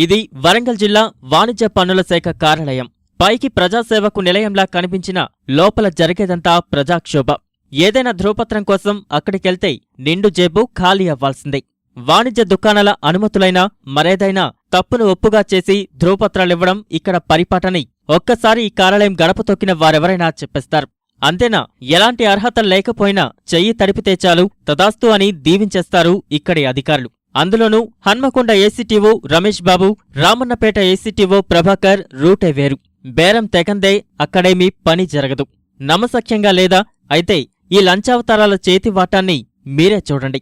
ఇది వరంగల్ జిల్లా వాణిజ్య పన్నుల శాఖ కార్యాలయం. పైకి ప్రజాసేవకు నిలయంలా కనిపించిన లోపల జరిగేదంతా ప్రజాక్షోభ. ఏదైనా ధ్రువపత్రం కోసం అక్కడికెళ్తే నిండు జేబు ఖాళీ అవ్వాల్సిందే. వాణిజ్య దుకాణాల అనుమతులైనా మరేదైనా తప్పును ఒప్పుగా చేసి ధ్రువపత్రాలివ్వడం ఇక్కడ పరిపాటని ఒక్కసారి ఈ కార్యాలయం గడప తొక్కిన వారెవరైనా చెప్పేస్తారు. అంతేనా, ఎలాంటి అర్హత లేకపోయినా చెయ్యి తడిపితే చాలు తదాస్తు అని దీవించేస్తారు ఇక్కడి అధికారులు. అందులోనూ హన్మకొండ ఏసీటీఓ రమేష్ బాబు, రామన్నపేట ఏసీటీఓ ప్రభాకర్ రూటే వేరు. బేరం తెగందే అక్కడేమీ పని జరగదు. నమ్మశక్యంగా లేదా? అయితే ఈ లంచావతారాల చేతివాటాన్ని మీరే చూడండి.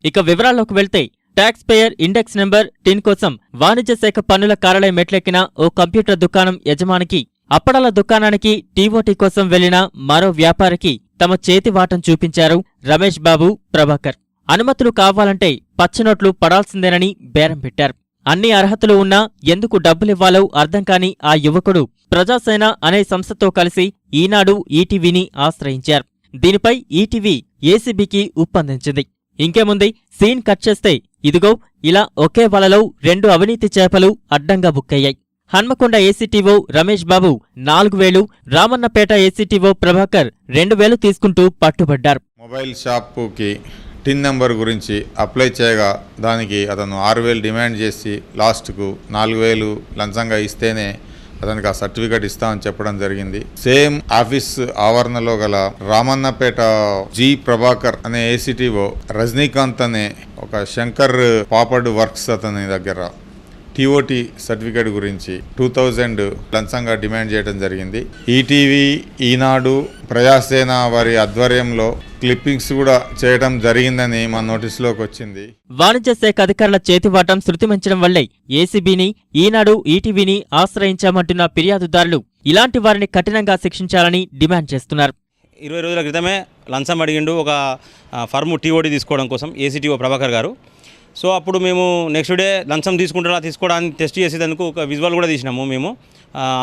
ఇక వివరాల్లోకి వెళ్తే, ట్యాక్స్ పేయర్ ఇండెక్స్ నెంబర్ 10 కోసం వాణిజ్య శాఖ పన్నుల కార్యాలయం మెట్లెక్కిన ఓ కంప్యూటర్ దుకాణం యజమానికి, అప్పడాల దుకాణానికి టీఓటీ కోసం వెళ్లిన మరో వ్యాపారికి తమ చేతివాటం చూపించారు రమేష్ బాబు, ప్రభాకర్. అనుమతులు కావాలంటే పచ్చనోట్లు పడాల్సిందేనని బేరం పెట్టారు. అన్ని అర్హతలు ఉన్నా ఎందుకు డబ్బులివ్వాలో అర్థం కాని ఆ యువకుడు ప్రజాసేన అనే సంస్థతో కలిసి ఈనాడు ఈటీవీని ఆశ్రయించారు. దీనిపై ఈటీవీ ఏసీబీకి ఉప్పందించింది. ఇంకేముంది, సీన్ కట్ చేస్తే ఇదిగో ఇలా ఒకే వలలో 2 అవినీతి చేపలు అడ్డంగా బుక్కయ్యాయి. హన్మకొండ ఏసీటీఓ రమేష్ బాబు 4,000, రామన్నపేట ఏసీటీఓ ప్రభాకర్ 2,000 తీసుకుంటూ పట్టుబడ్డారు. మొబైల్ షాపుకి టిన్ నెంబర్ గురించి అప్లై చేయగా దానికి అతను 6,000 డిమాండ్ చేసి లాస్ట్కు 4,000 లంచంగా ఇస్తేనే అతనికి ఆ సర్టిఫికేట్ ఇస్తామని చెప్పడం జరిగింది. సేమ్ ఆఫీస్ ఆవరణలో గల రామన్నపేట జి ప్రభాకర్ అనే ఏసీటీఓ రజనీకాంత్ అనే ఒక శంకర్ పాపడ్ వర్క్స్ అతని దగ్గర టీఓటీ సర్టిఫికేట్ గురించి 2,000 లంచంగా డిమాండ్ చేయడం జరిగింది. ఈటీవీ, ఈనాడు, ప్రజాసేన వారి ఆధ్వర్యంలో క్లిప్పింగ్స్ కూడా చేయడం జరిగిందని మా నోటీసులోకి వచ్చింది. వాణిజ్య శాఖ అధికారుల చేతివాటం శృతిమించడం వల్లే ఏసీబీని, ఈనాడు, ఈటీవీని ఆశ్రయించామంటున్న ఫిర్యాదుదారులు ఇలాంటి వారిని కఠినంగా శిక్షించాలని డిమాండ్ చేస్తున్నారు. 20 రోజుల క్రితమే లంచం అడిగిండు ఒక ఫర్మ్ టీఓటీ తీసుకోవడం కోసం ఏసీటీఓ ప్రభాకర్ గారు. సో అప్పుడు మేము నెక్స్ట్ డే లంచం తీసుకోవడానికి టెస్ట్ చేసేందుకు ఒక విజువల్ కూడా తీసినాము మేము.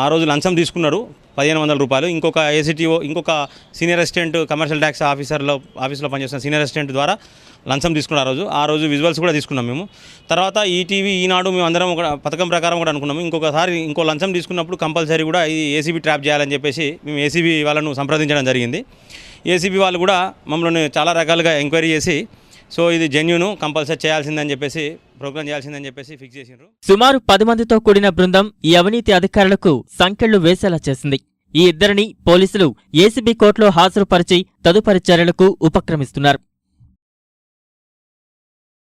ఆ రోజు లంచం తీసుకున్నారు 1,500 రూపాయలు. ఇంకొక ఏసీటీఓ, ఇంకొక సీనియర్ అసిస్టెంట్ కమర్షియల్ ట్యాక్స్ ఆఫీస్లో పనిచేస్తున్న సీనియర్ అసిస్టెంట్ ద్వారా లంచం తీసుకున్నారు. ఆ రోజు విజువల్స్ కూడా తీసుకున్నాం మేము. తర్వాత ఈటీవీ, ఈనాడు మేము అందరం ఒక పథకం ప్రకారం కూడా అనుకున్నాము. ఇంకో లంచం తీసుకున్నప్పుడు కంపల్సరీ కూడా ఇది ఏసీబీ ట్రాప్ చేయాలని చెప్పేసి మేము ఏసీబీ వాళ్ళను సంప్రదించడం జరిగింది. ఏసీబీ వాళ్ళు కూడా మమ్మల్ని చాలా రకాలుగా ఎంక్వైరీ చేసి సో ఇది జెన్యూన్, కంపల్సరీ చేయాల్సిందని చెప్పేసి, ప్రోగ్రామ్ చేయాల్సిందని చెప్పేసి ఫిక్స్ చేసిండ్రు. సుమారు 10 మందితో కూడిన బృందం ఈ అవినీతి అధికారులకు సంకెళ్లు వేసేలా చేసింది. ఈ ఇద్దరిని పోలీసులు ఏసీబీ కోర్టులో హాజరుపరిచి తదుపరి చర్యలకు ఉపక్రమిస్తున్నారు.